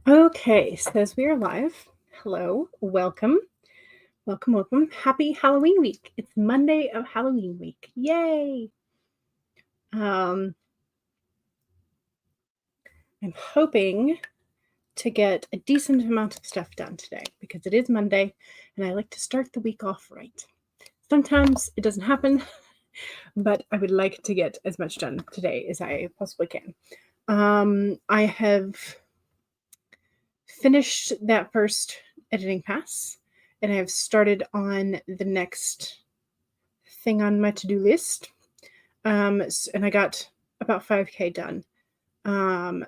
Okay, says we are live. Hello, welcome, welcome, welcome. Happy Halloween week. It's Monday of Halloween week. Yay! Um, I'm hoping to get a decent amount of stuff done today because it is Monday and I like to start the week off right. Sometimes it doesn't happen, but I would like to get as much done today as I possibly can. I have finished that first editing pass and I have started on the next thing on my to-do list. And I got about 5K done.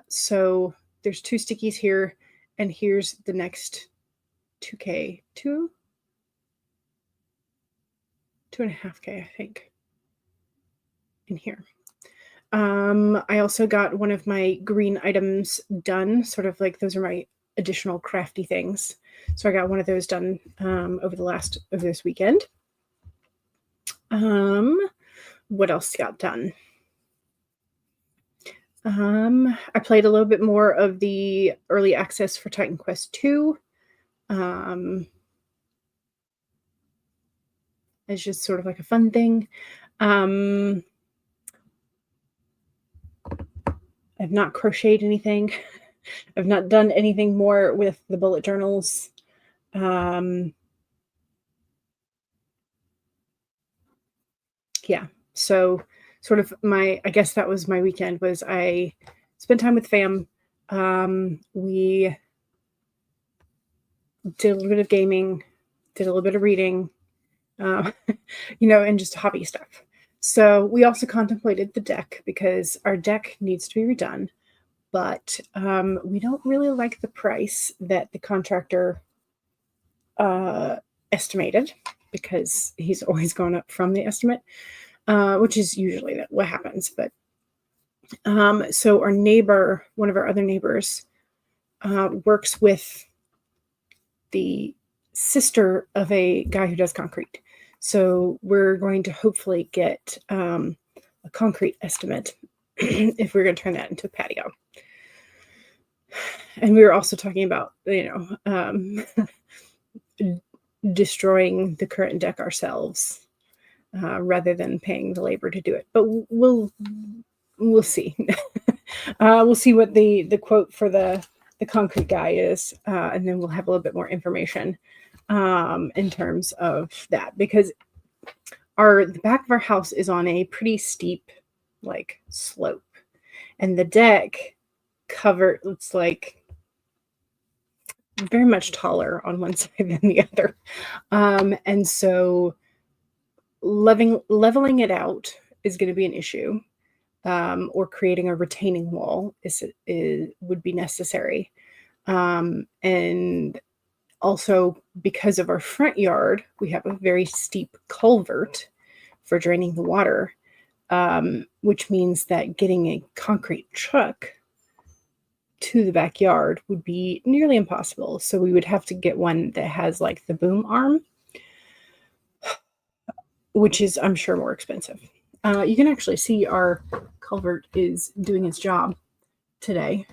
So there's 2 stickies here, and here's the next 2K, 2.5K, I think, in here. I also got one of my green items done, sort of like those are my additional crafty things. So I got one of those done over this weekend. What else got done? I played a little bit more of the early access for Titan Quest 2. It's just sort of like a fun thing. I've not crocheted anything. I've not done anything more with the bullet journals. Yeah, so sort of I guess that was my weekend, was I spent time with fam. We did a little bit of gaming, did a little bit of reading, and just hobby stuff. So we also contemplated the deck because our deck needs to be redone, but we don't really like the price that the contractor estimated, because he's always gone up from the estimate, which is usually what happens. But so our neighbor, one of our other neighbors, works with the sister of a guy who does concrete. So we're going to hopefully get a concrete estimate if we're going to turn that into a patio. And we were also talking about, destroying the current deck ourselves rather than paying the labor to do it. But we'll see. We'll see what the quote for the concrete guy is, and then we'll have a little bit more information in terms of that, because the back of our house is on a pretty steep slope, and the deck it's like very much taller on one side than the other, and so leveling it out is going to be an issue, or creating a retaining wall would be necessary, and also, because of our front yard, we have a very steep culvert for draining the water, which means that getting a concrete truck to the backyard would be nearly impossible. So we would have to get one that has like the boom arm, which is, I'm sure, more expensive. You can actually see our culvert is doing its job today.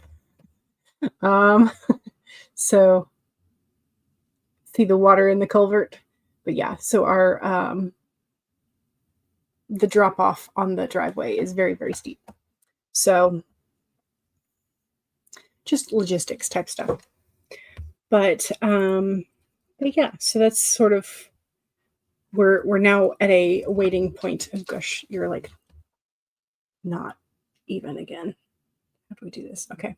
So see the water in the culvert. But yeah, so our the drop off on the driveway is very, very steep. So just logistics type stuff. But yeah, so that's sort of, we're now at a waiting point. Oh gosh, you're like not even again. How do we do this? Okay.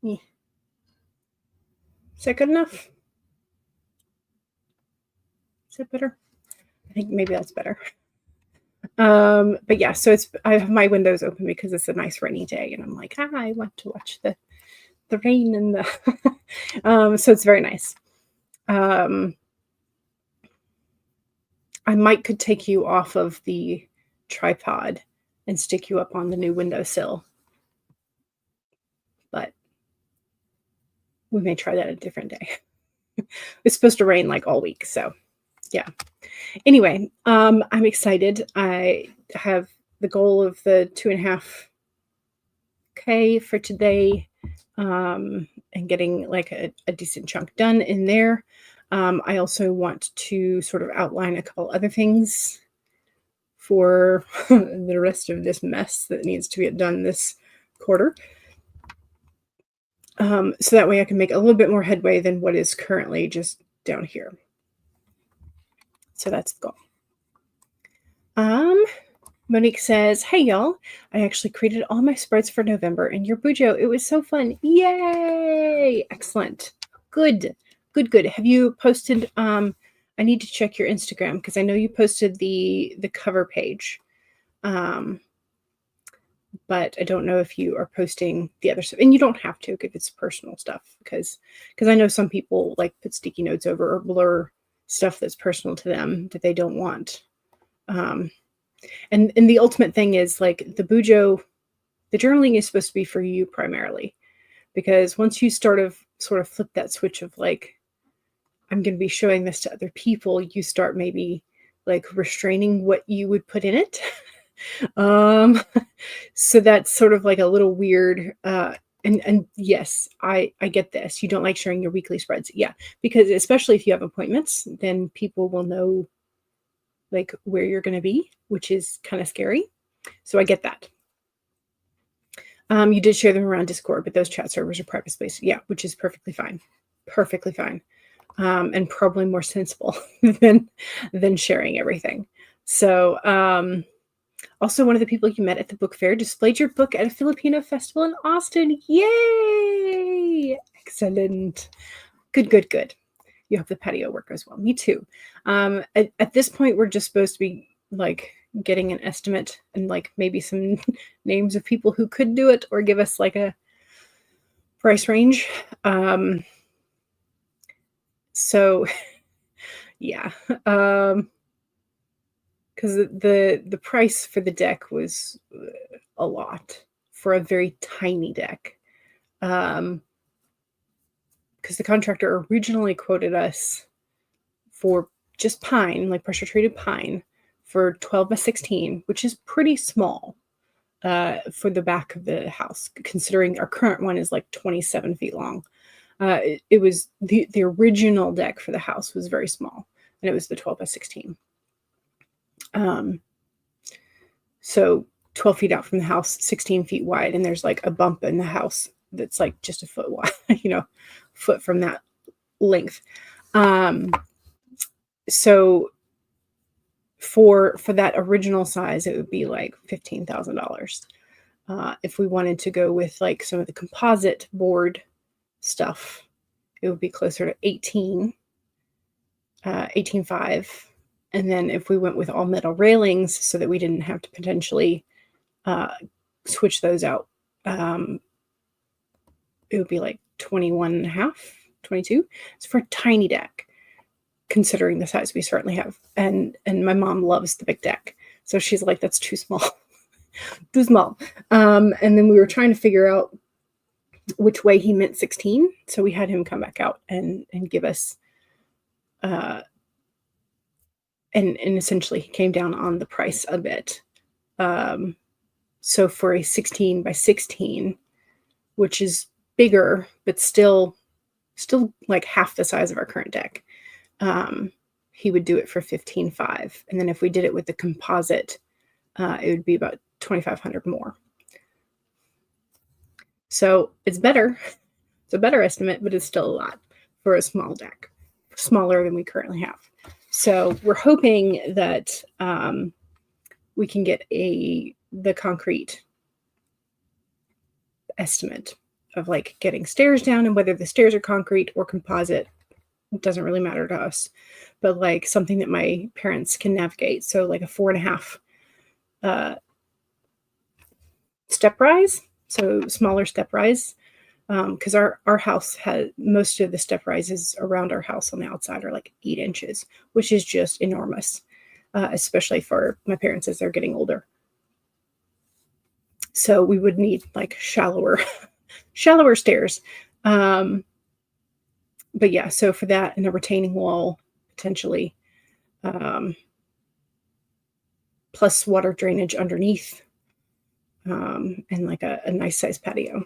Yeah. Is that good enough? Is that better? I think maybe that's better. But yeah, so I have my windows open because it's a nice rainy day, and I'm like, I want to watch the rain and the so it's very nice. I could take you off of the tripod and stick you up on the new windowsill, but we may try that a different day. It's supposed to rain like all week, so yeah. Anyway, I'm excited. I have the goal of the 2.5 okay for today, and getting like a decent chunk done in there. I also want to sort of outline a couple other things for the rest of this mess that needs to get done this quarter. So that way I can make a little bit more headway than what is currently just down here. So that's the goal. Monique says, hey y'all, I actually created all my spreads for November in your Bujo. It was so fun. Yay! Excellent. Good. Have you posted, I need to check your Instagram because I know you posted the cover page. But I don't know if you are posting the other stuff. And you don't have to if it's personal stuff because I know some people like put sticky notes over or blur stuff that's personal to them that they don't want. And the ultimate thing is like the Bujo, the journaling is supposed to be for you primarily, because once you sort of flip that switch of like, I'm going to be showing this to other people, you start maybe like restraining what you would put in it. So that's sort of like a little weird. And yes, I get this. You don't like sharing your weekly spreads. Yeah, because especially if you have appointments, then people will know like where you're going to be, which is kind of scary. So I get that. You did share them around Discord, but those chat servers are private space. Yeah, which is perfectly fine. Perfectly fine. And probably more sensible than sharing everything. So, also one of the people you met at the book fair displayed your book at a Filipino festival in Austin. Yay! Excellent. Good. You hope the patio work goes well. Me too. At this point, we're just supposed to be like getting an estimate and like maybe some names of people who could do it or give us like a price range. So yeah, because the price for the deck was a lot for a very tiny deck. Because the contractor originally quoted us for just pine, like pressure treated pine, for 12 by 16, which is pretty small for the back of the house, considering our current one is like 27 feet long. It was the original deck for the house was very small, and it was the 12 by 16. So 12 feet out from the house, 16 feet wide, and there's like a bump in the house that's like just a foot wide, foot from that length. So for that original size, it would be like $15,000. If we wanted to go with like some of the composite board stuff, it would be closer to 18.5. And then if we went with all metal railings so that we didn't have to potentially switch those out, it would be like 21.5, 22. It's for a tiny deck, considering the size we certainly have. And my mom loves the big deck. So she's like, that's too small. Too small. And then we were trying to figure out which way he meant 16. So we had him come back out and give us and essentially he came down on the price a bit. So for a 16 by 16, which is bigger, but still like half the size of our current deck, he would do it for 15.5. And then if we did it with the composite, it would be about 2,500 more. So it's better. It's a better estimate, but it's still a lot for a small deck, smaller than we currently have. So we're hoping that we can get the concrete estimate of like getting stairs down, and whether the stairs are concrete or composite, it doesn't really matter to us, but like something that my parents can navigate. So like a 4.5 step rise, so smaller step rise, because our house has most of the step rises around our house on the outside are like 8 inches, which is just enormous, especially for my parents as they're getting older. So we would need like shallower stairs. But yeah, so for that and a retaining wall potentially, plus water drainage underneath. and like a nice size patio.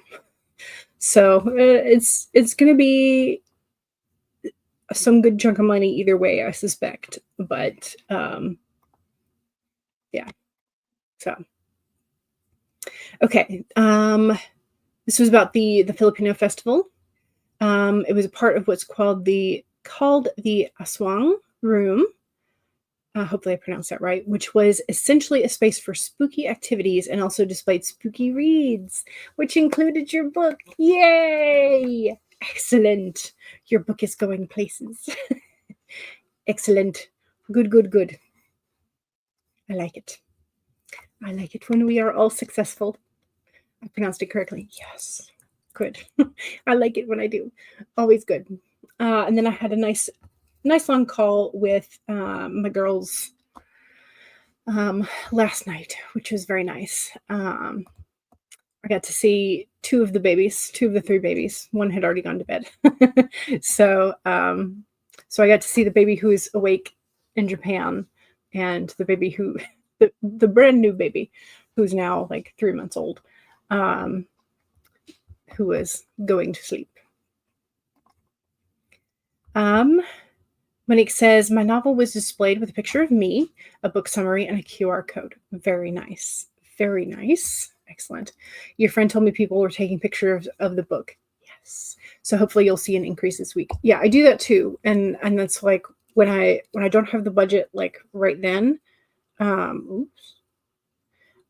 So it's going to be some good chunk of money either way, I suspect. But yeah. So okay. This was about the Filipino festival. It was a part of what's called the Aswang Room. Hopefully I pronounced that right, which was essentially a space for spooky activities and also displayed spooky reads, which included your book. Yay! Excellent. Your book is going places. Excellent. Good, good, good. I like it. I like it when we are all successful. I pronounced it correctly. Yes. Good. I like it when I do. Always good. And then I had a nice long call with my girls last night, which was very nice. I got to see two of the 3 babies. One had already gone to bed. So I got to see the baby who is awake in Japan and the baby who the brand new baby who's now like 3 months old, who was going to sleep. Monique says, my novel was displayed with a picture of me, a book summary, and a QR code. Very nice. Very nice. Excellent. Your friend told me people were taking pictures of the book. Yes. So hopefully you'll see an increase this week. Yeah, I do that too. And that's like when I don't have the budget like right then. Oops.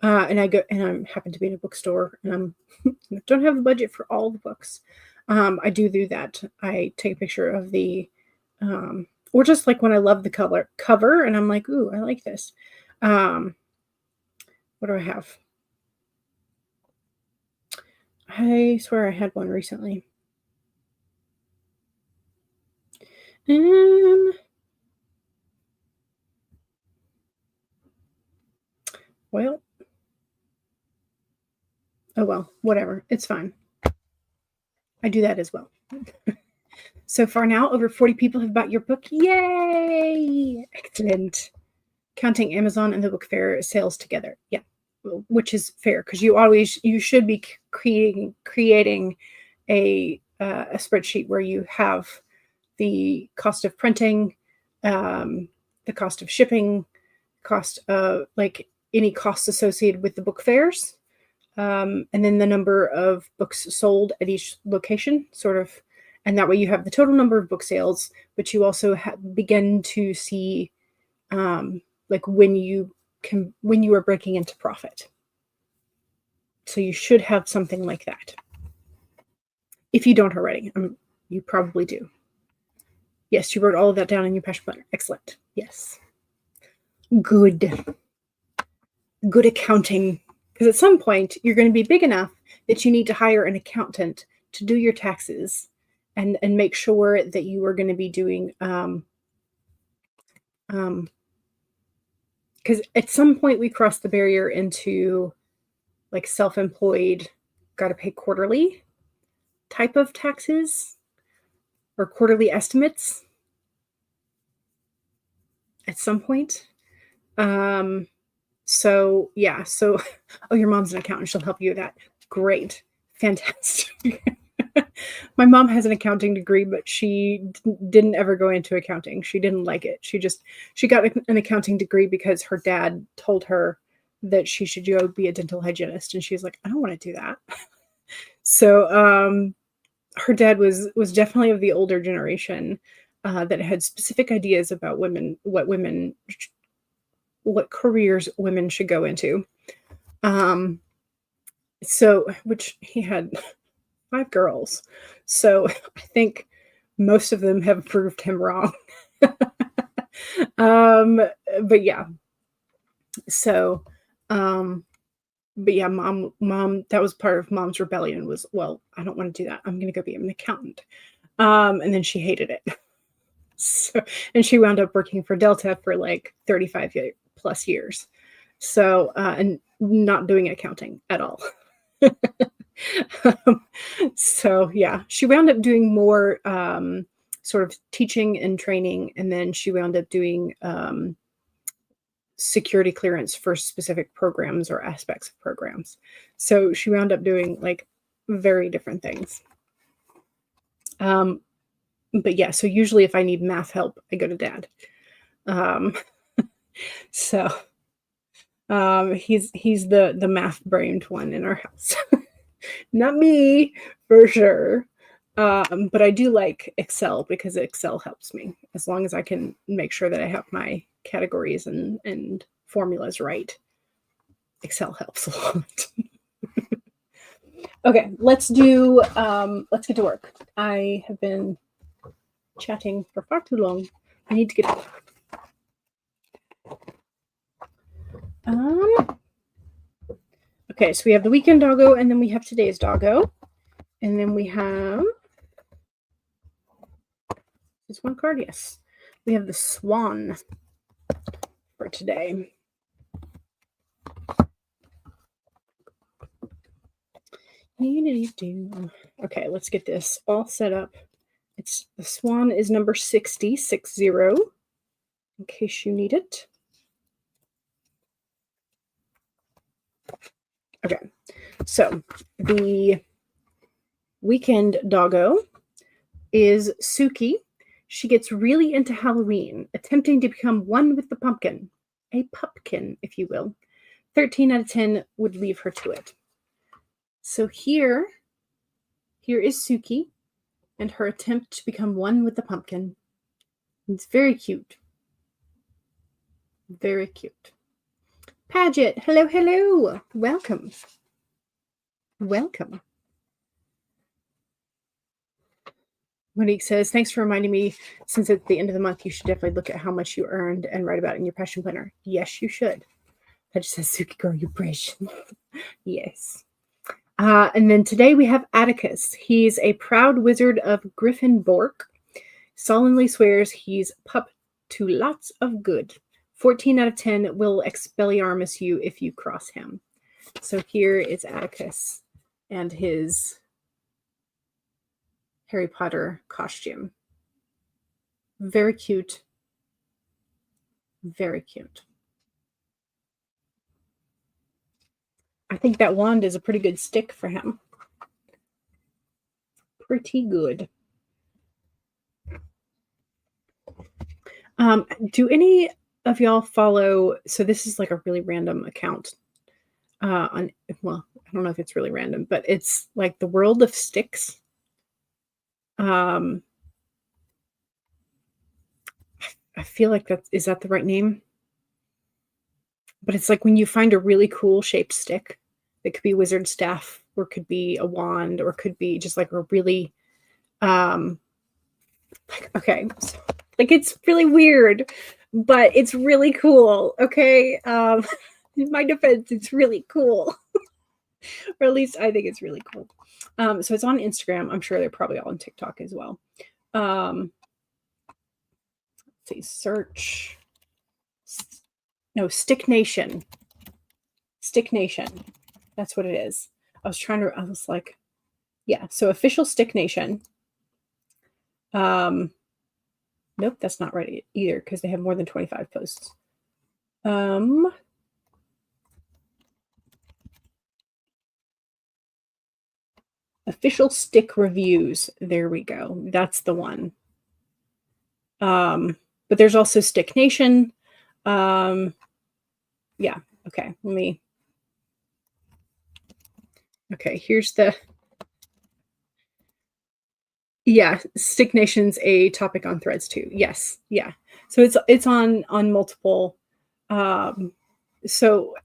And I go and I happen to be in a bookstore and I don't have the budget for all the books. I do that. I take a picture of the or just like when I love the cover and I'm like, ooh, I like this. What do I have? I swear I had one recently. Well, oh well, whatever. It's fine. I do that as well. So far now, over 40 people have bought your book. Yay! Excellent. Counting Amazon and the book fair sales together. Yeah, which is fair because you should be creating a spreadsheet where you have the cost of printing, the cost of shipping, cost of like any costs associated with the book fairs, and then the number of books sold at each location, sort of. And that way you have the total number of book sales, but you also begin to see like when you are breaking into profit. So you should have something like that. If you don't already, you probably do. Yes, you wrote all of that down in your passion planner. Excellent. Yes. Good. Good accounting. Because at some point, you're going to be big enough that you need to hire an accountant to do your taxes and make sure that you are going to be doing because at some point we cross the barrier into like self-employed, got to pay quarterly type of taxes or quarterly estimates at some point. So yeah, so oh, your mom's an accountant, she'll help you with that. Great. Fantastic. My mom has an accounting degree, but she didn't ever go into accounting. She didn't like it. She got an accounting degree because her dad told her that she should go be a dental hygienist. And she was like, I don't want to do that. So her dad was definitely of the older generation that had specific ideas about women, what careers women should go into. So, which he had 5 girls. So I think most of them have proved him wrong. But yeah. So, but yeah, mom, that was part of mom's rebellion was, well, I don't want to do that. I'm going to go be an accountant. And then she hated it. So, and she wound up working for Delta for like 35 plus years. So, and not doing accounting at all. So yeah, she wound up doing more sort of teaching and training, and then she wound up doing security clearance for specific programs or aspects of programs. So she wound up doing like very different things. But yeah, so usually if I need math help, I go to Dad. So he's the math brained one in our house. Not me, for sure. But I do like Excel because Excel helps me. As long as I can make sure that I have my categories and formulas right, Excel helps a lot. Okay, let's get to work. I have been chatting for far too long. I need to get up. Okay, so we have the weekend doggo, and then we have today's doggo, and then we have this one card. Yes, we have the swan for today. Okay, let's get this all set up. The swan is number 60, 60, in case you need it. Okay, so the weekend doggo is Suki. She gets really into Halloween, attempting to become one with the pumpkin. A pumpkin, if you will. 13 out of 10 would leave her to it. So here is Suki and her attempt to become one with the pumpkin. It's very cute. Very cute. Paget, hello, hello. Welcome. Welcome. Monique says, thanks for reminding me, since it's the end of the month, you should definitely look at how much you earned and write about it in your passion planner. Yes, you should. Paget says, Suki girl, you're brave. Yes. And then today we have Atticus. He's a proud wizard of Griffin Bork. Solemnly swears he's pup to lots of good. 14 out of 10 will expelliarmus you if you cross him. So here is Atticus and his Harry Potter costume. Very cute. Very cute. I think that wand is a pretty good stick for him. Pretty good. Do any of y'all follow, so this is like a really random account well, I don't know if it's really random, but it's like the World of Sticks. I feel like is that the right name? But it's like when you find a really cool shaped stick, it could be wizard staff, or could be a wand, or could be just like a really, it's really weird, but it's really cool. Okay. In my defense, it's really cool. Or at least I think it's really cool. So it's on Instagram. I'm sure they're probably all on TikTok as well. Let's see, search. No, Stick Nation. Stick Nation. That's what it is. I was like, yeah. So official Stick Nation. Nope, that's not right either because they have more than 25 posts. Official Stick Reviews. There we go. That's the one. But there's also Stick Nation. Yeah. Okay. Here's the, yeah, Stick Nation's a topic on Threads too. Yes. Yeah. So it's on multiple, so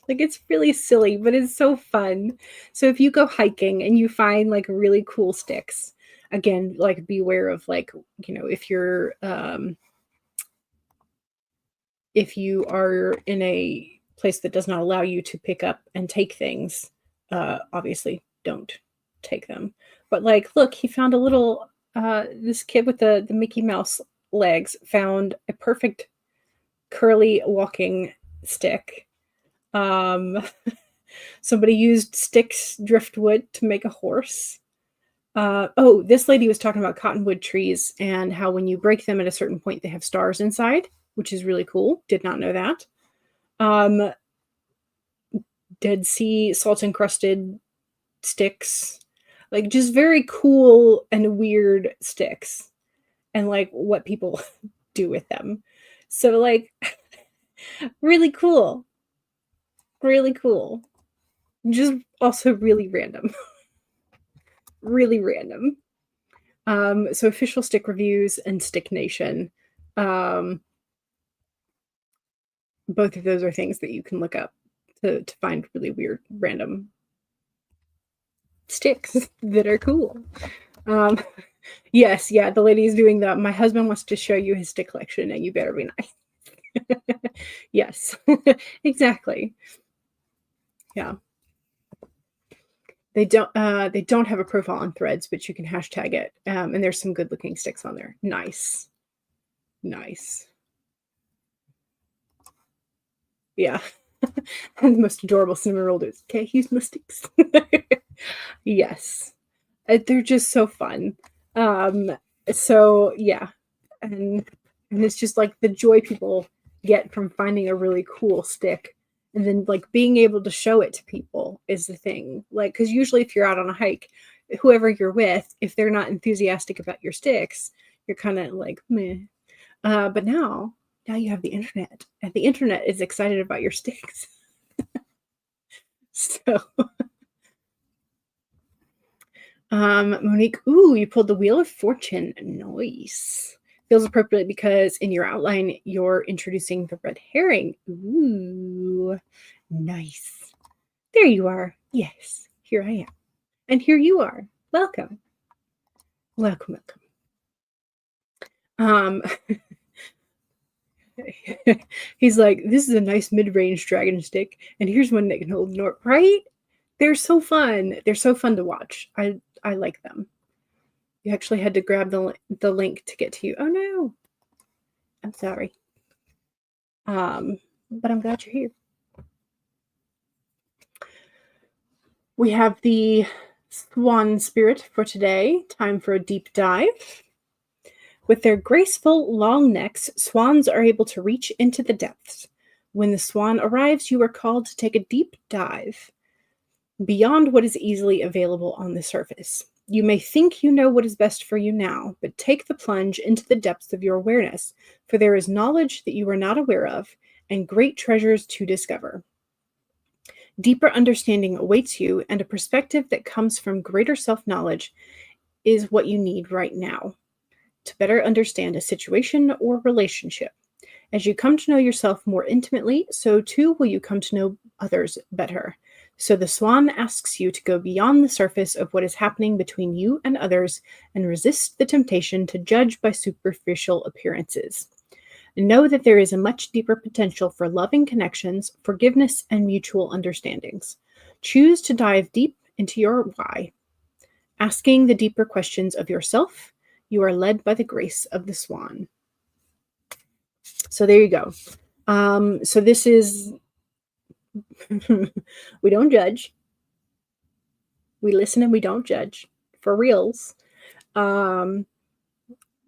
like it's really silly, but it's so fun. So if you go hiking and you find like really cool sticks, again, like beware of like, if you are in a place that does not allow you to pick up and take things, obviously don't take them. But like, look, he found a little, this kid with the Mickey Mouse legs found a perfect curly walking stick. Somebody used sticks, driftwood to make a horse. This lady was talking about cottonwood trees and how when you break them at a certain point, they have stars inside, which is really cool. Did not know that. Um, Dead Sea salt encrusted sticks, like just very cool and weird sticks, and like what people do with them. So like really cool, really cool. Just also really random, really random. So official stick reviews and Stick Nation. Um, both of those are things that you can look up to find really weird, random sticks that are cool. Um, yes, yeah, the lady is doing the. My husband wants to show you his stick collection, and you better be nice. Yes, exactly. Yeah, they don't have a profile on Threads, but you can hashtag it. And there's some good looking sticks on there. Nice, nice. Yeah. And the most adorable cinnamon roll is, okay, he's my sticks. Yes. They're just so fun. Um, so yeah. And it's just like the joy people get from finding a really cool stick and then like being able to show it to people is the thing. Like, because usually if you're out on a hike, whoever you're with, if they're not enthusiastic about your sticks, you're kind of like, meh. But now you have the internet, and the internet is excited about your sticks. So, Monique, ooh, you pulled the Wheel of Fortune. Nice. Feels appropriate because in your outline, you're introducing the red herring. Ooh, nice. There you are. Yes, here I am. And here you are. Welcome. Welcome, welcome. He's like, this is a nice mid-range dragon stick, and here's one that can hold Nort, right? They're so fun. They're so fun to watch. I like them. You actually had to grab the link to get to you. Oh no. I'm sorry. But I'm glad you're here. We have the swan spirit for today. Time for a deep dive. With their graceful long necks, swans are able to reach into the depths. When the swan arrives, you are called to take a deep dive beyond what is easily available on the surface. You may think you know what is best for you now, but take the plunge into the depths of your awareness, for there is knowledge that you are not aware of and great treasures to discover. Deeper understanding awaits you, and a perspective that comes from greater self-knowledge is what you need right now to better understand a situation or relationship. As you come to know yourself more intimately, so too will you come to know others better. So the swan asks you to go beyond the surface of what is happening between you and others and resist the temptation to judge by superficial appearances. Know that there is a much deeper potential for loving connections, forgiveness, and mutual understandings. Choose to dive deep into your why. Asking the deeper questions of yourself, you are led by the grace of the swan. So there you go. So this is, we don't judge. We listen and we don't judge, for reals. And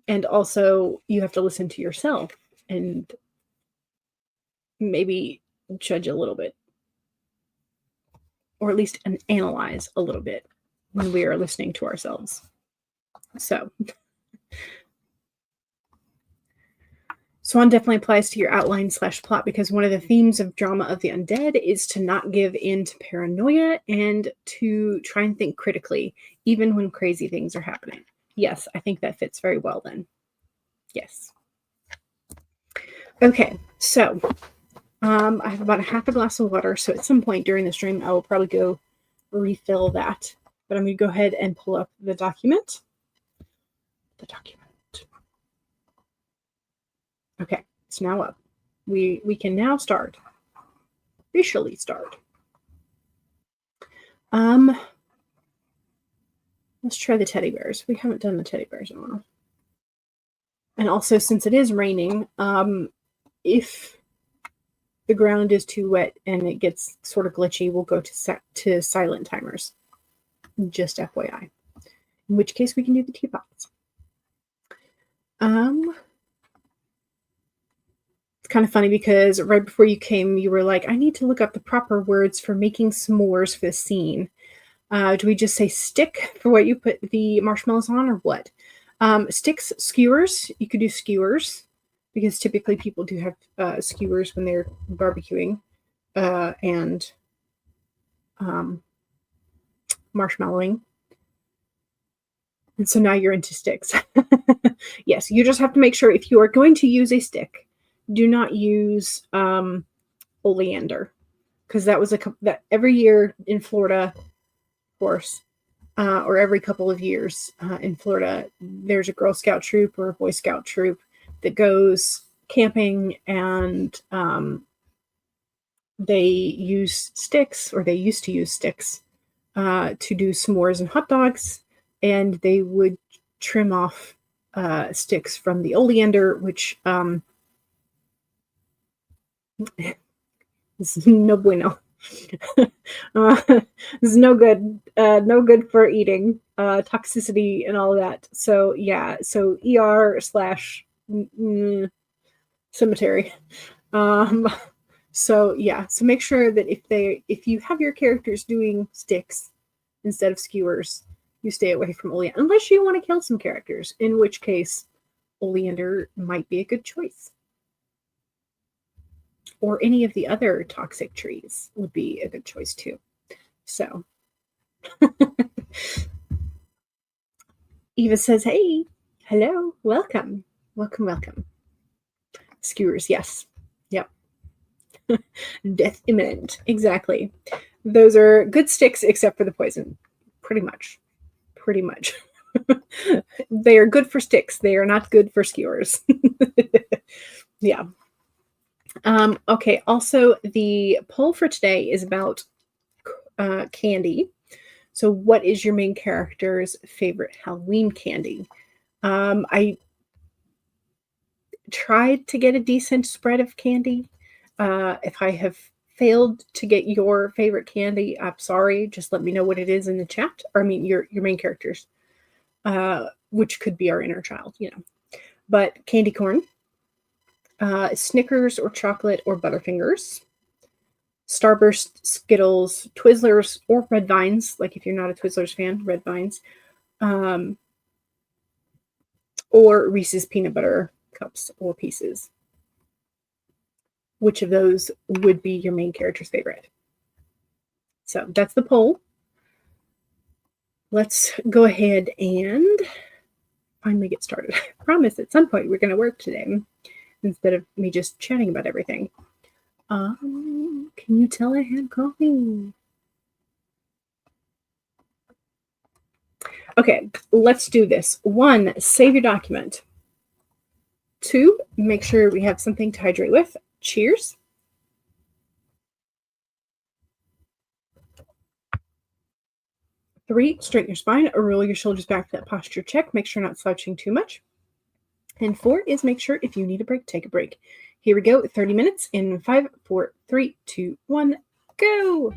also you have to listen to yourself and maybe judge a little bit, or at least analyze a little bit when we are listening to ourselves. So Swan definitely applies to your outline / plot, because one of the themes of Drama of the Undead is to not give in to paranoia and to try and think critically, even when crazy things are happening. Yes, I think that fits very well then. Yes. Okay, so I have about a half a glass of water, so at some point during the stream, I will probably go refill that. But I'm going to go ahead and pull up the document. Okay, it's now up. We can now start. Officially start. Let's try the teddy bears. We haven't done the teddy bears in a while. And also, since it is raining, if the ground is too wet and it gets sort of glitchy, we'll go to silent timers. Just FYI. In which case, we can do the teapots. It's kind of funny because right before you came, you were like, I need to look up the proper words for making s'mores for the scene. Do we just say stick for what you put the marshmallows on, or what? Sticks, skewers. You could do skewers because typically people do have skewers when they're barbecuing and marshmallowing. And so now you're into sticks. Yes, you just have to make sure if you are going to use a stick, do not use oleander, because that was that every year in Florida, of course, or every couple of years in Florida, there's a Girl Scout troop or a Boy Scout troop that goes camping, and they use sticks, or they used to use sticks to do s'mores and hot dogs, and they would trim off sticks from the oleander, which is no bueno. It's no good. No good for eating. Toxicity and all of that. So yeah. So ER / cemetery. So yeah. So make sure that if you have your characters doing sticks instead of skewers, you stay away from oleander, unless you want to kill some characters, in which case oleander might be a good choice. Or any of the other toxic trees would be a good choice too. So Eva says, hey, hello, welcome. Welcome. Skewers, yes. Yep. Death imminent. Exactly. Those are good sticks except for the poison. Pretty much. They are good for sticks. They are not good for skewers. Yeah. Okay. Also, the poll for today is about candy. So, what is your main character's favorite Halloween candy? I tried to get a decent spread of candy. If I have failed to get your favorite candy, I'm sorry. Just let me know what it is in the chat. Or, I mean, your main characters, which could be our inner child, But candy corn, Snickers or chocolate or Butterfingers, Starburst, Skittles, Twizzlers, or Red Vines. Like if you're not a Twizzlers fan, Red Vines, or Reese's peanut butter cups or pieces. Which of those would be your main character's favorite? So that's the poll. Let's go ahead and finally get started. I promise at some point we're going to work today instead of me just chatting about everything. Can you tell I had coffee? Okay, let's do this. 1, save your document. 2, make sure we have something to hydrate with. Cheers. Three, straighten your spine or roll your shoulders back for that posture check. Make sure you're not slouching too much. And 4 is make sure if you need a break, take a break. Here we go. 30 minutes in 5, 4, 3, 2, 1, go.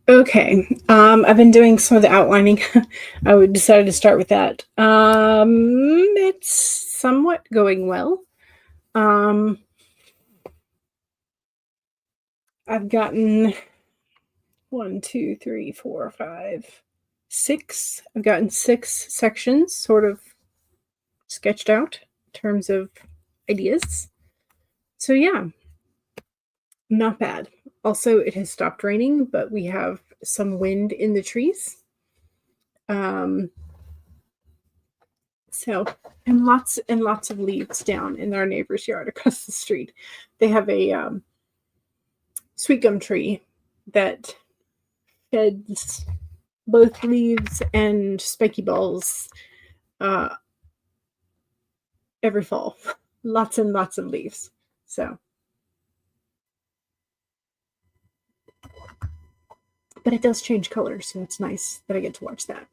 Okay. I've been doing some of the outlining. I decided to start with that. It's somewhat going well. I've gotten 1, 2, 3, 4, 5, 6. I've gotten 6 sections sort of sketched out in terms of ideas. So yeah, not bad. Also, it has stopped raining, but we have some wind in the trees. Um, so and lots of leaves down in our neighbor's yard across the street. They have a sweet gum tree that sheds both leaves and spiky balls uh, every fall. Lots and lots of leaves. So, but it does change colors, so it's nice that I get to watch that.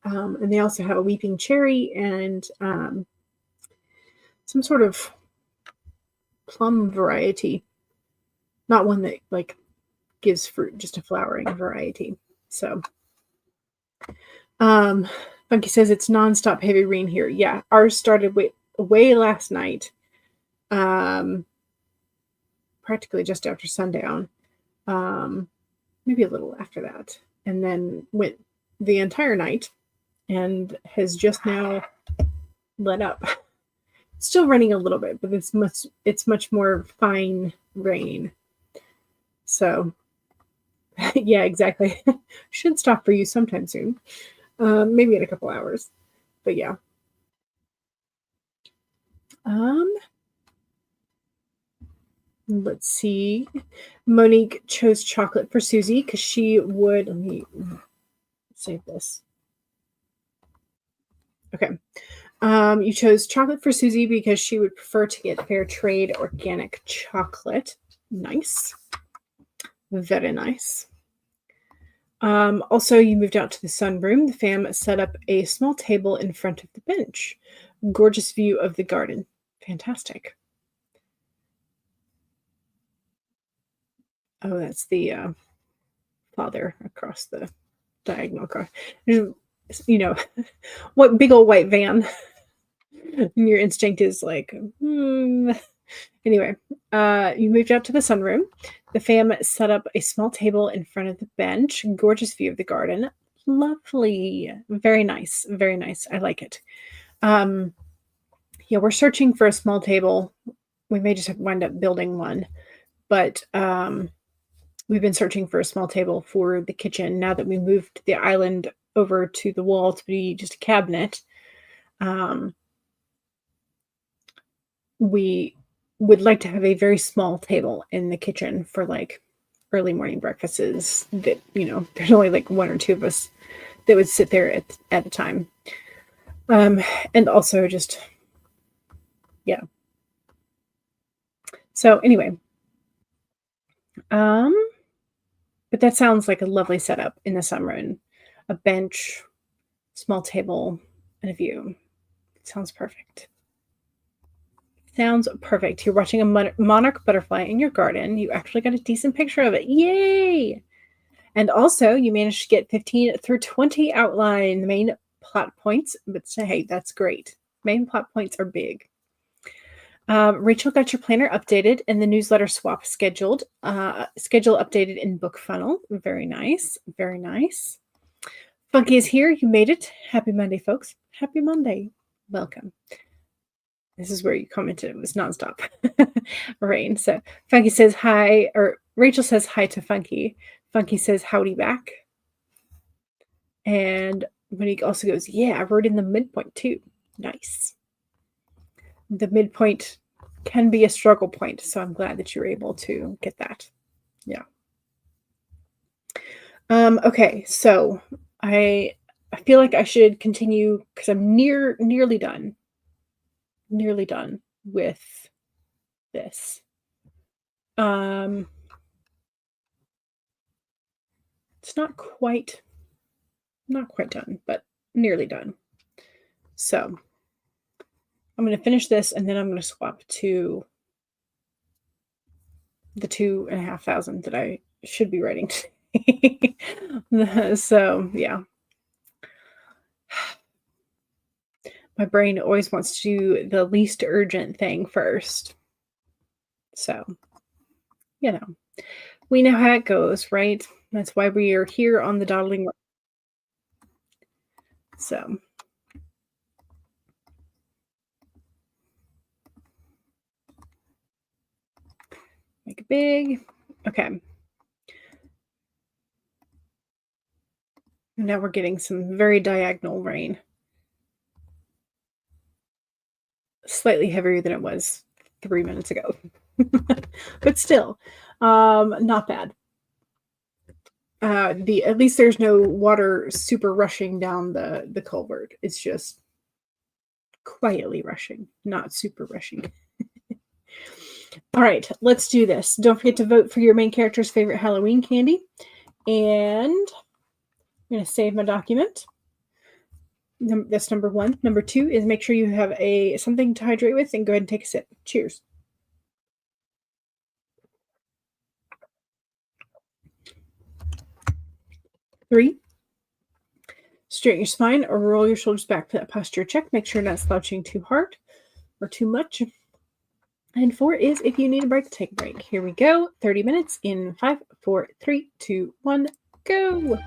And they also have a weeping cherry and some sort of plum variety. Not one that like gives fruit, just a flowering variety. So, Funky says it's nonstop heavy rain here. Yeah, ours started way last night. Practically just after sundown. Maybe a little after that, and then went the entire night and has just now let up. Still raining a little bit, but it's much more fine rain. So yeah, exactly. Should stop for you sometime soon. Maybe in a couple hours. But yeah. Let's see. Monique chose chocolate for Susie because she would. Let me save this. Okay. You chose chocolate for Susie because she would prefer to get fair trade organic chocolate. Nice. Very nice. Also, you moved out to the sunroom. The fam set up a small table in front of the bench. Gorgeous view of the garden. Fantastic. Oh, that's the father across the diagonal across. You know, what big old white van. Your instinct is like, Anyway, you moved out to the sunroom. The fam set up a small table in front of the bench. Gorgeous view of the garden. Lovely. Very nice. Very nice. I like it. Yeah, we're searching for a small table. We may just wind up building one, but we've been searching for a small table for the kitchen now that we moved the island over to the wall to be just a cabinet. We would like to have a very small table in the kitchen for like early morning breakfasts that, there's only like 1 or 2 of us that would sit there at a time. And also just, yeah. So anyway, but that sounds like a lovely setup in the sunroom. A bench, small table, and a view. Sounds perfect. Sounds perfect. You're watching a monarch butterfly in your garden. You actually got a decent picture of it. Yay! And also, you managed to get 15 through 20 outline main plot points. But hey, that's great. Main plot points are big. Rachel got your planner updated and the newsletter swap scheduled. Schedule updated in book funnel. Very nice. Very nice. Funky is here. You made it. Happy Monday, folks. Happy Monday. Welcome. This is where you commented it was nonstop rain. So Funky says hi, or Rachel says hi to Funky. Funky says howdy back. And Monique also goes, yeah, I wrote in the midpoint too. Nice. The midpoint can be a struggle point, so I'm glad that you're able to get that. Yeah. Okay, so I feel like I should continue because I'm nearly done. Nearly done with this. It's not quite done, but nearly done. So I'm going to finish this and then I'm going to swap to the 2,500 that I should be writing today. So, yeah. My brain always wants to do the least urgent thing first. So, you know, we know how it goes, right? That's why we are here on the Dawdling. So, make it big. Okay. Now we're getting some very diagonal rain. Slightly heavier than it was 3 minutes ago. But still, not bad. At least there's no water super rushing down the culvert. It's just quietly rushing, not super rushing. All right, let's do this. Don't forget to vote for your main character's favorite Halloween candy. And I'm going to save my document. That's number 1. Number 2 is make sure you have something to hydrate with and go ahead and take a sip. Cheers. Three, straighten your spine or roll your shoulders back for that posture check. Make sure you're not slouching too hard or too much. And 4 is if you need a break, take a break. Here we go. 30 minutes in 5, 4, 3, 2, 1, go.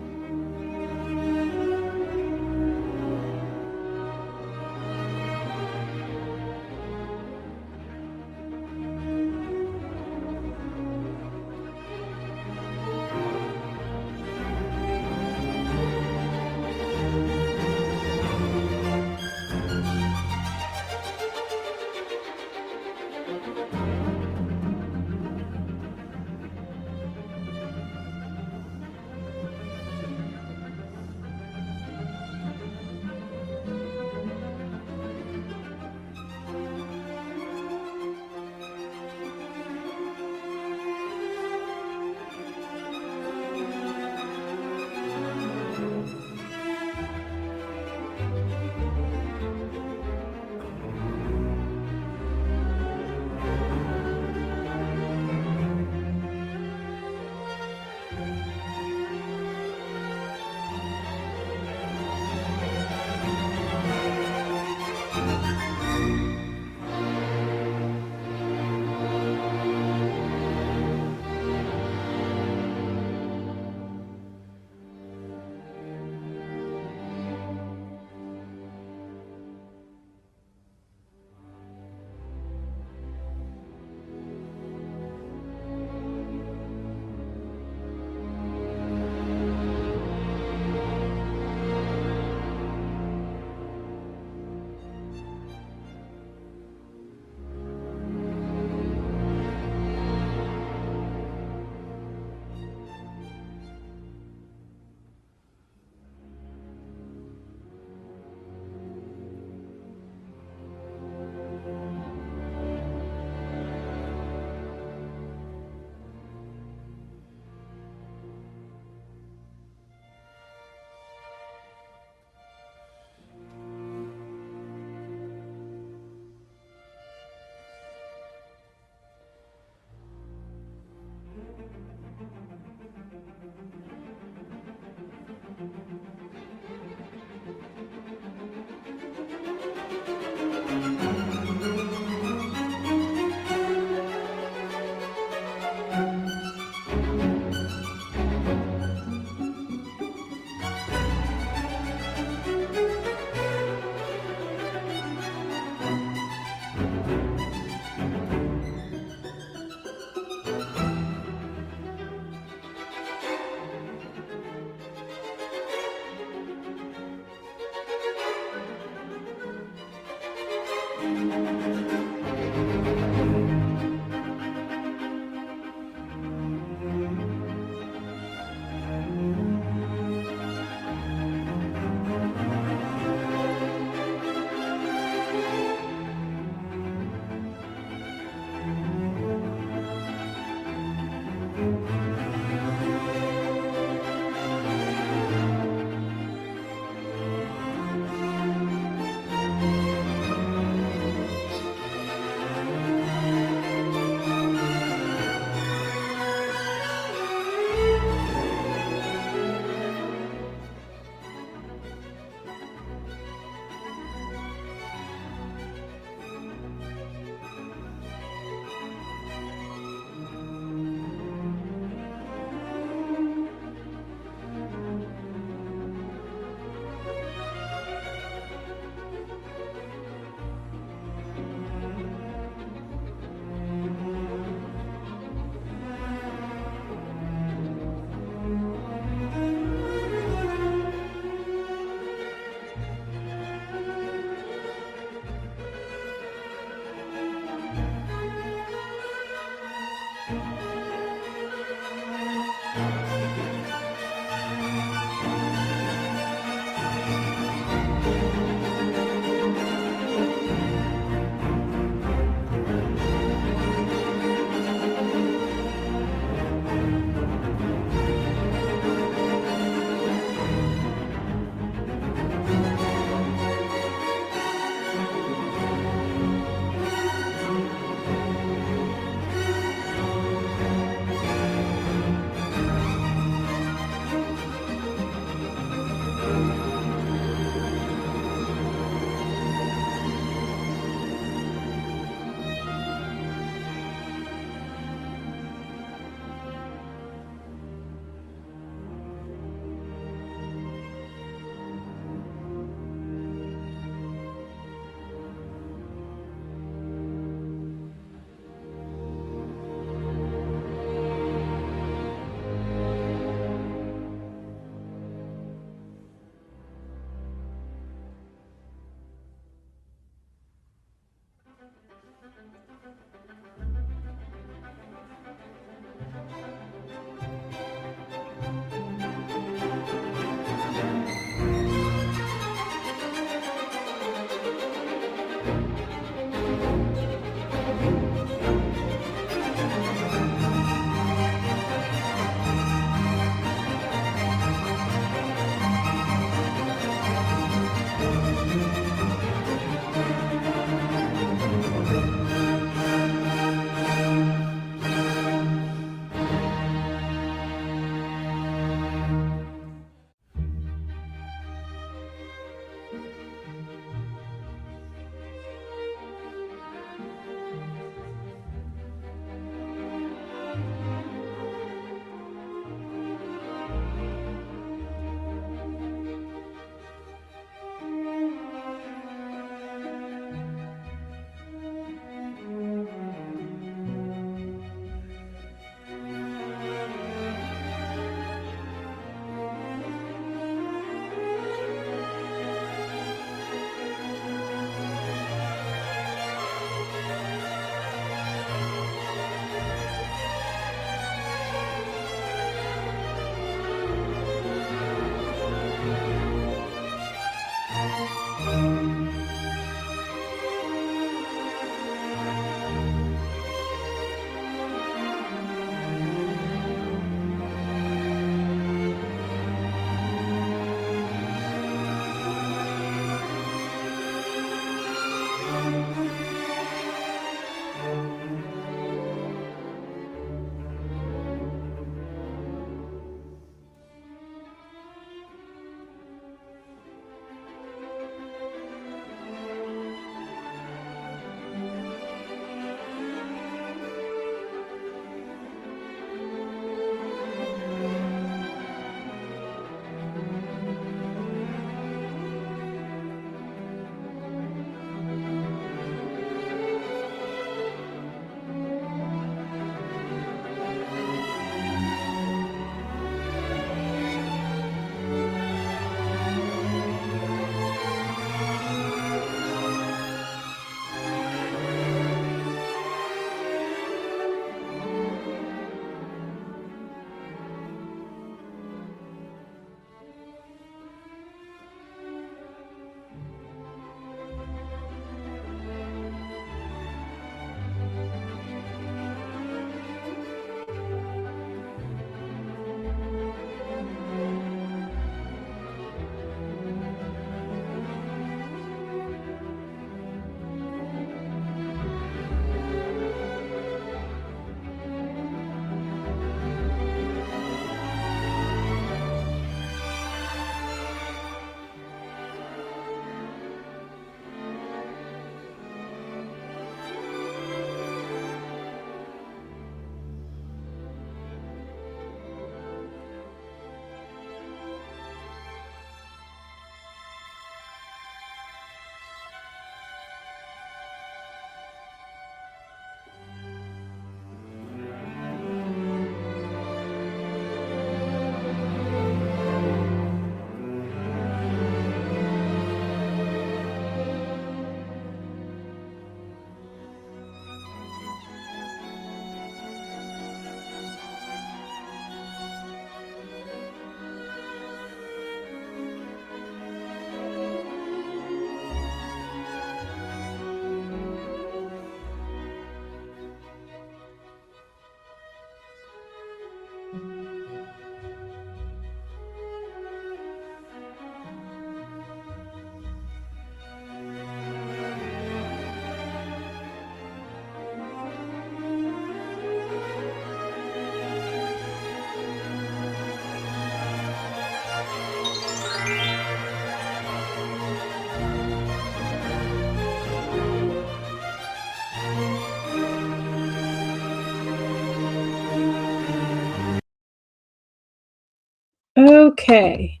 Okay.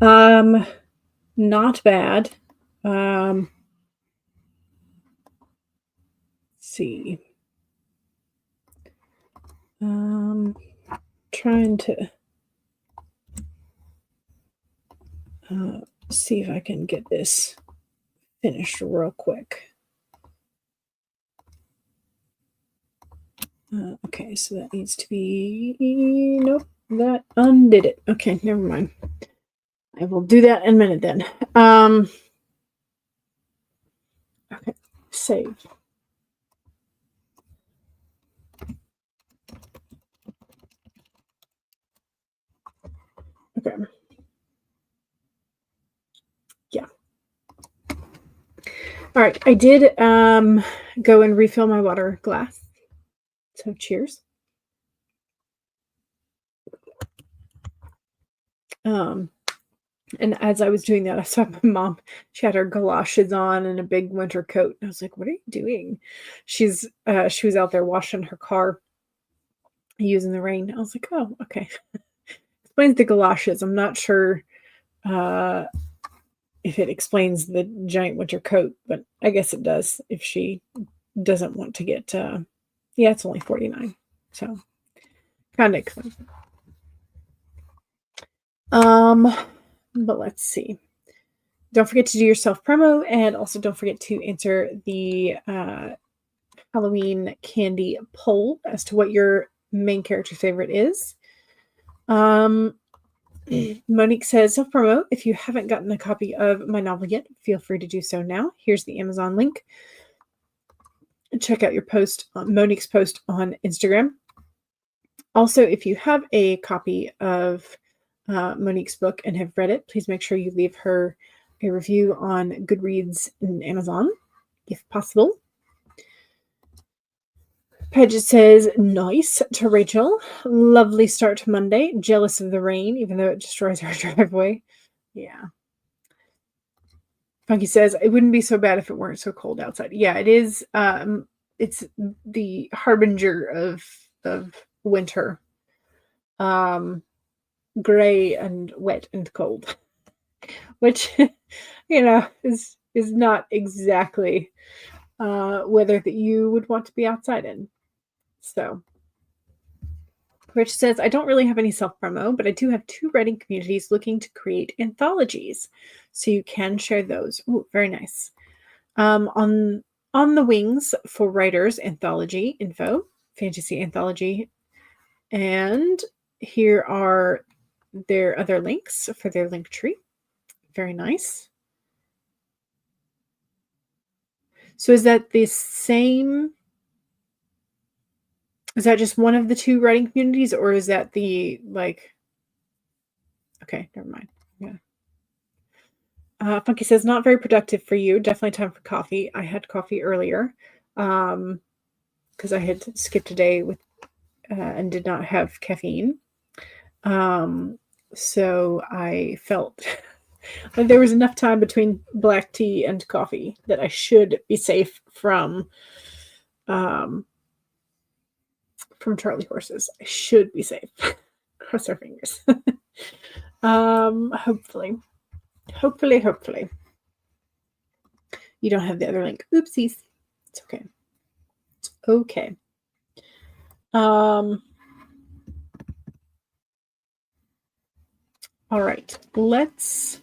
Not bad. Let's see. Trying to see if I can get this finished real quick. Okay, so that needs to be, nope, that undid it. Okay, never mind. I will do that in a minute then. Okay, save. Okay. Yeah. All right, I did go and refill my water glass. So cheers. And as I was doing that, I saw my mom. She had her galoshes on and a big winter coat. And I was like, "What are you doing?" She was out there washing her car using the rain. I was like, "Oh, okay." Explains the galoshes. I'm not sure if it explains the giant winter coat, but I guess it does if she doesn't want to get yeah, it's only $49. So kind of expensive. But let's see. Don't forget to do your self-promo, and also don't forget to answer the Halloween candy poll as to what your main character favorite is. Monique says, self-promo, if you haven't gotten a copy of my novel yet, feel free to do so now. Here's the Amazon link. Check out your post, Monique's post on Instagram. Also, if you have a copy of Monique's book and have read it, please make sure you leave her a review on Goodreads and Amazon, if possible. Paget says, nice to Rachel. Lovely start to Monday. Jealous of the rain, even though it destroys our driveway. Yeah. Funky says, it wouldn't be so bad if it weren't so cold outside. Yeah, it is. It's the harbinger of winter. Gray and wet and cold. Which, is not exactly weather that you would want to be outside in. So, Rich says, I don't really have any self-promo, but I do have 2 writing communities looking to create anthologies. So you can share those. Ooh, very nice. On the Wings for Writers anthology info, fantasy anthology. And here are their other links for their link tree. Very nice. So is that the same? Is that just one of the 2 writing communities, or is that the okay, never mind. Yeah. Funky says, not very productive for you. Definitely time for coffee. I had coffee earlier because I had skipped a day with and did not have caffeine. So I felt like there was enough time between black tea and coffee that I should be safe from Charlie horses. I should be safe. Cross our fingers. Hopefully. You don't have the other link. Oopsies. It's okay. It's okay. All right. Let's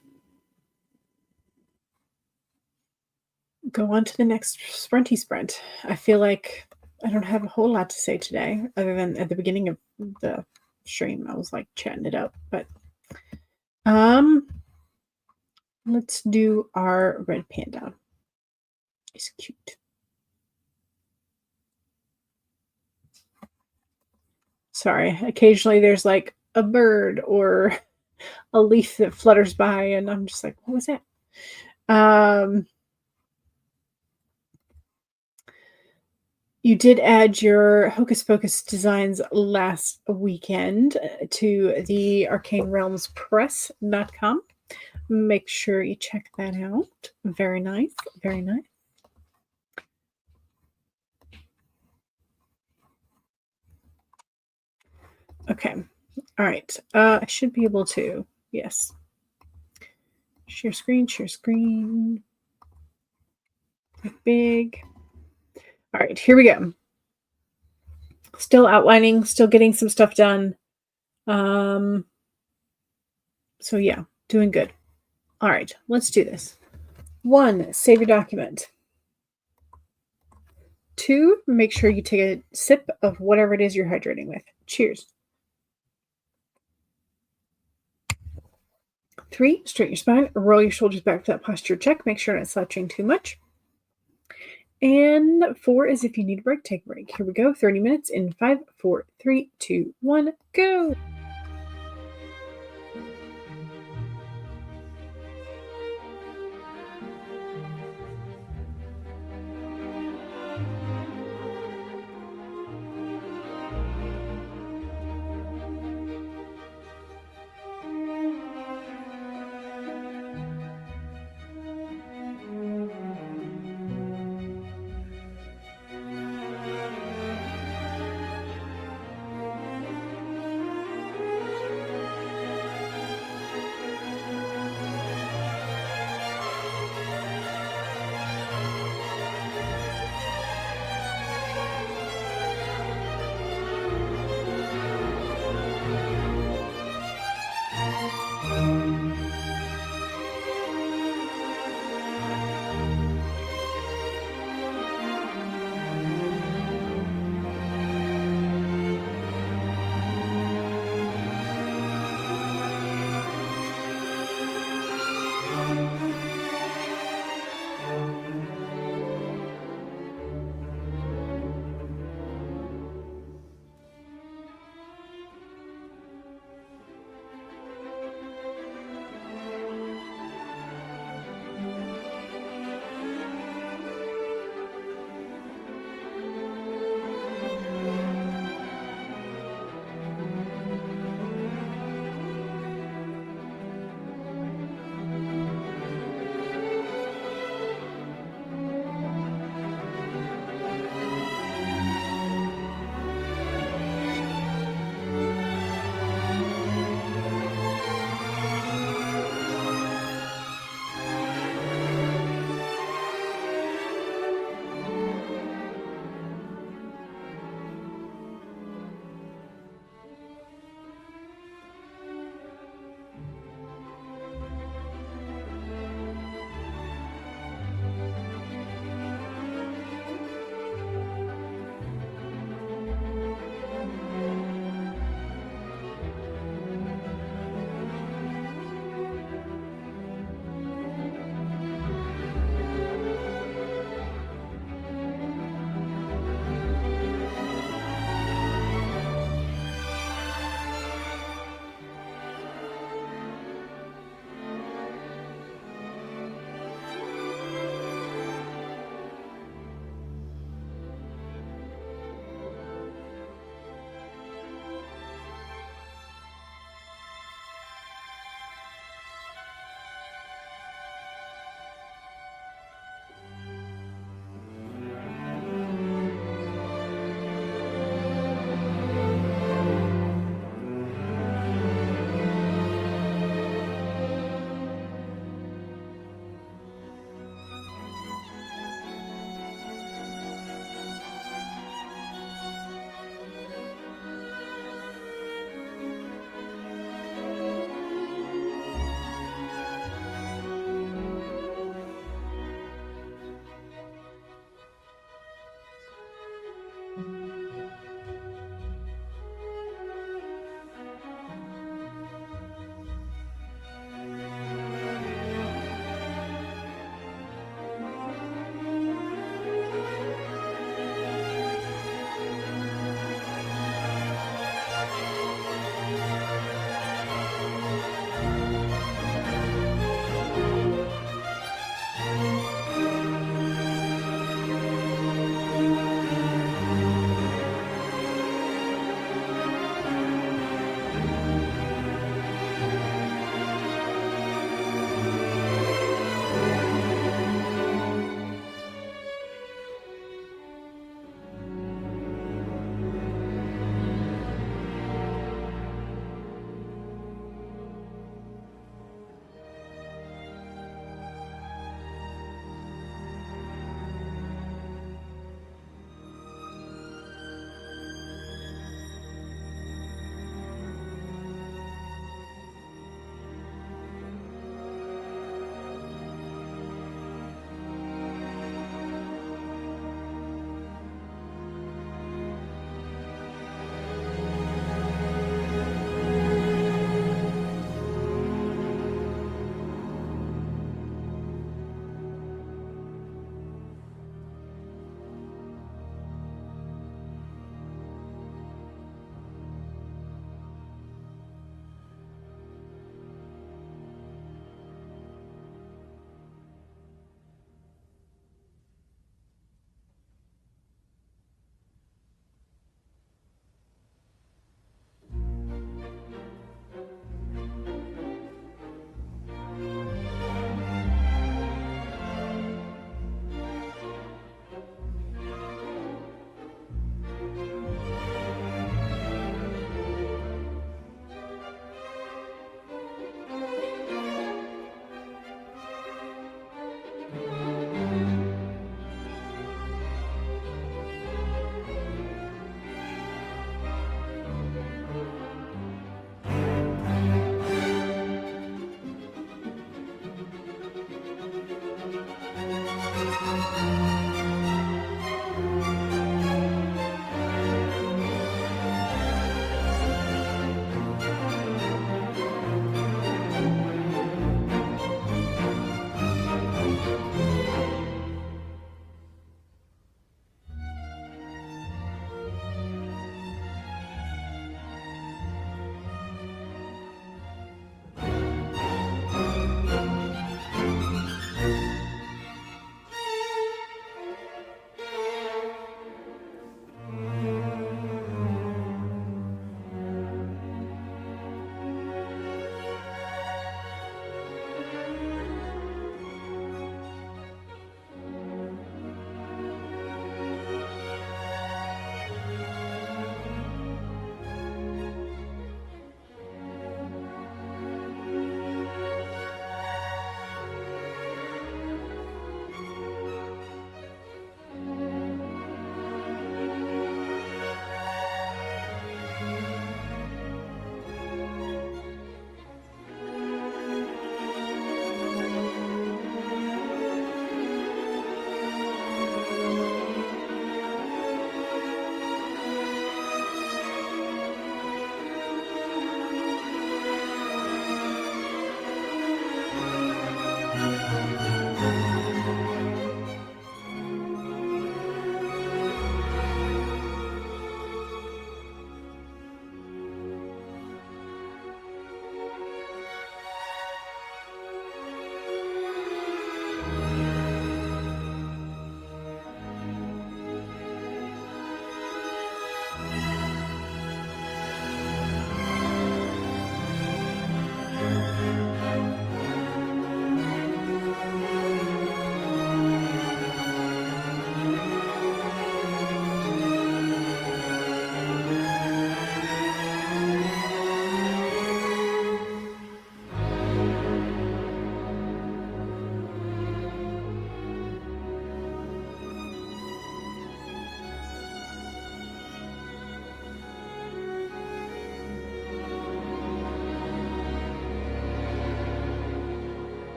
go on to the next sprinty sprint. I feel like I don't have a whole lot to say today, other than at the beginning of the stream, I was like chatting it up. But let's do our red panda. He's cute. Sorry, occasionally there's like a bird or a leaf that flutters by, and I'm just like, what was that? You did add your Hocus Pocus designs last weekend to the Arcane Realms Press.com. Make sure you check that out. Very nice. Very nice. Okay. All right. I should be able to Yes. Share screen, share screen. Big. All right, here we go. Still outlining, still getting some stuff done. So yeah, doing good. All right, let's do this. 1, save your document. 2, make sure you take a sip of whatever it is you're hydrating with. Cheers. 3, straighten your spine, roll your shoulders back for that posture check. Make sure you're not slouching too much. And 4 is if you need a break, take a break. Here we go. 30 minutes in 5, 4, 3, 2, 1, go.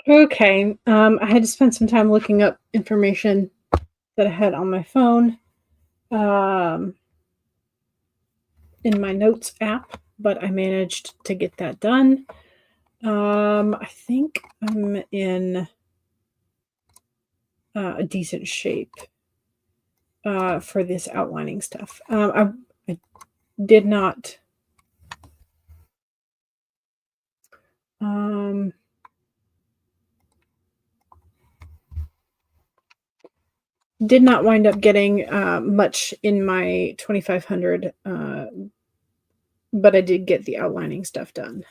Okay. I had to spend some time looking up information that I had on my phone um, in my notes app, but I managed to get that done. I think I'm in a decent shape for this outlining stuff. I did not. Um, did not wind up getting much in my 2500, but I did get the outlining stuff done.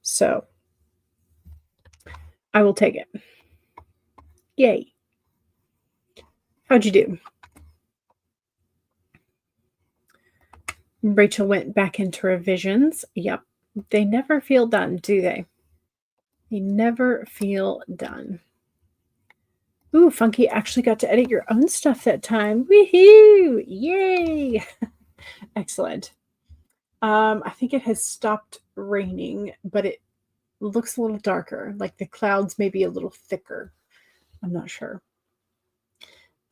So I will take it. Yay. How'd you do? Rachel went back into revisions. Yep. They never feel done, do they? They never feel done. Ooh, Funky actually got to edit your own stuff that time. Woohoo! Yay! Excellent. I think it has stopped raining, but it looks a little darker. Like the clouds may be a little thicker. I'm not sure.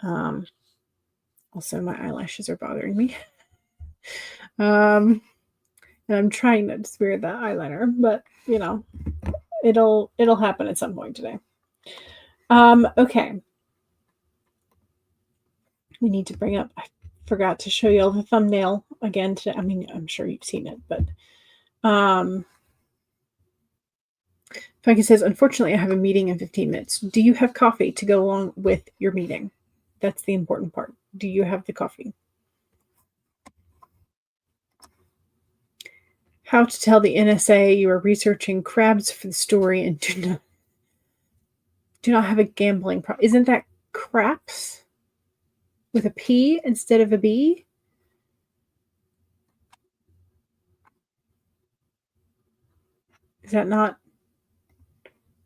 Also, my eyelashes are bothering me. And I'm trying not to smear that eyeliner, but you know, it'll happen at some point today. Okay. We need to bring up. I forgot to show you all the thumbnail again today. I mean, I'm sure you've seen it, but Funky says, unfortunately, I have a meeting in 15 minutes. Do you have coffee to go along with your meeting? That's the important part. Do you have the coffee? How to tell the NSA you are researching crabs for the story and do not have a gambling problem. Isn't that craps with a P instead of a B? Is that not?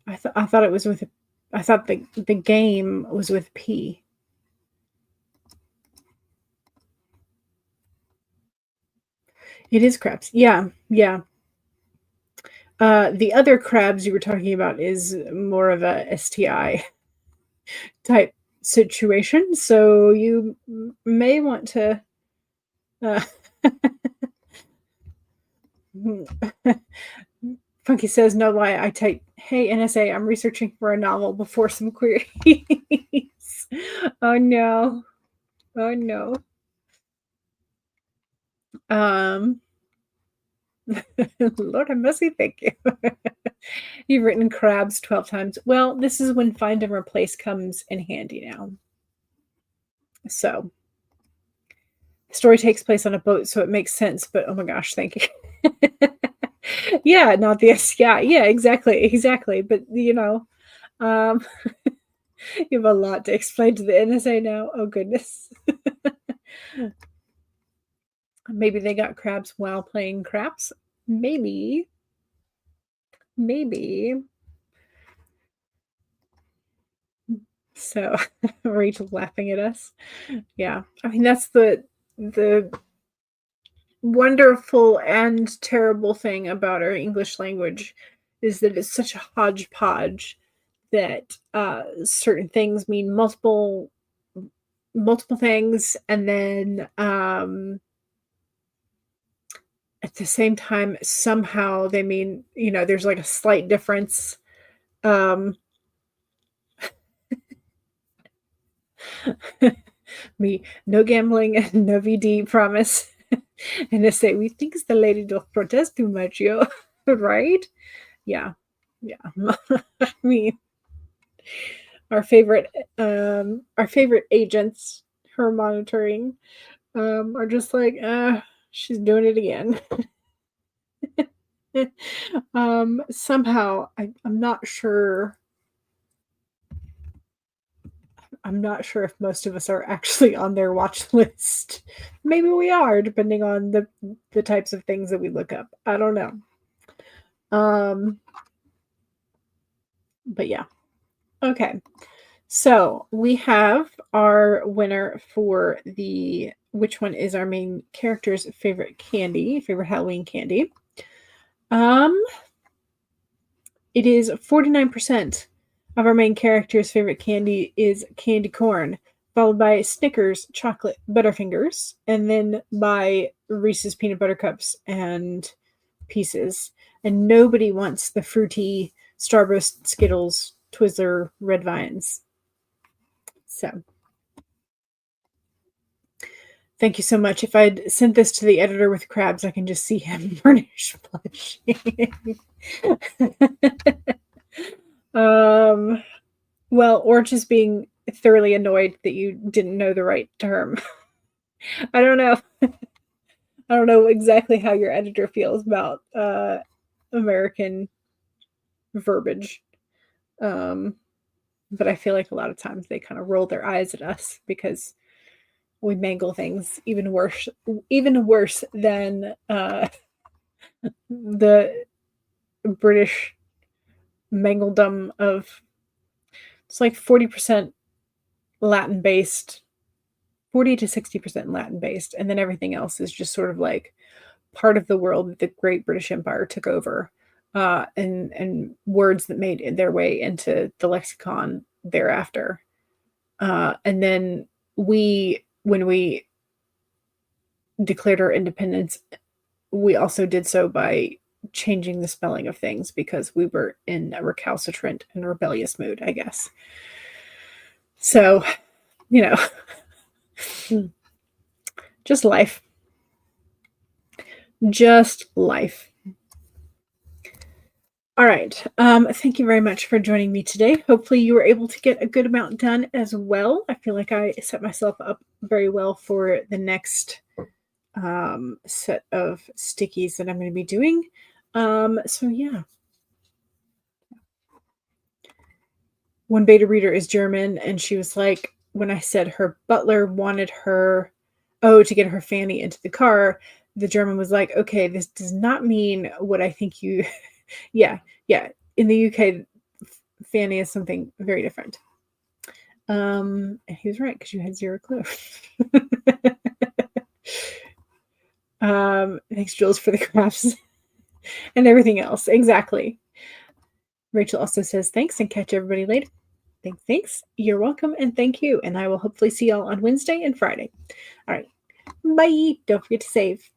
I thought it was with. I thought the game was with P. It is crabs. Yeah, yeah. The other crabs you were talking about is more of a STI type situation, so you may want to. Uh, Funky says, no lie, I type, hey, NSA, I'm researching for a novel before some queries. Oh, no. Oh, no. Lord have mercy, thank you. You've written crabs 12 times. Well, this is when find and replace comes in handy now. So, the story takes place on a boat, so it makes sense, but oh my gosh, thank you. Yeah, not the yeah, yeah, exactly. But um, you have a lot to explain to the NSA now. Oh goodness. Maybe they got crabs while playing craps. Maybe. Maybe. So Rachel laughing at us. Yeah. I mean that's the wonderful and terrible thing about our English language is that it's such a hodgepodge that certain things mean multiple things, and then at the same time somehow they mean there's like a slight difference. um Me, no gambling and no VD promise. And they say, we think the lady doth protest too much, yo. Right? Yeah. Yeah. I mean, our favorite agents, her monitoring, are just like, she's doing it again. Somehow I'm not sure. I'm not sure if most of us are actually on their watch list. Maybe we are, depending on the types of things that we look up. I don't know. But yeah. Okay. So we have our winner for the which one is our main character's favorite Halloween candy. Um It is 49% of our main character's favorite candy is candy corn, followed by Snickers, chocolate, Butterfingers, and then by Reese's peanut butter cups and pieces. And nobody wants the fruity Starburst, Skittles, Twizzler, Red Vines. So, thank you so much. If I'd sent this to the editor with crabs, I can just see him burnish blushing. Well, or just being thoroughly annoyed that you didn't know the right term. I don't know. I don't know exactly how your editor feels about American verbiage. But I feel like a lot of times they kind of roll their eyes at us because we mangle things even worse than the British mangledom of it's like 40% Latin based, 40 to 60% Latin based, and then everything else is just sort of like part of the world that the Great British Empire took over, and words that made their way into the lexicon thereafter. And then when we declared our independence, we also did so by changing the spelling of things because we were in a recalcitrant and rebellious mood, I guess. So, just life. Just life. All right. Thank you very much for joining me today. Hopefully you were able to get a good amount done as well. I feel like I set myself up very well for the next set of stickies that I'm going to be doing. So yeah. One beta reader is German, and she was like, when I said her butler wanted her, to get her Fanny into the car, the German was like, okay, this does not mean what I think you, yeah. In the UK, Fanny is something very different. And he was right because you had zero clue. Thanks, Jules, for the crafts and everything else. Exactly. Rachel also says thanks and catch everybody later. Thanks. You're welcome and thank you. And I will hopefully see y'all on Wednesday and Friday. All right. Bye. Don't forget to save.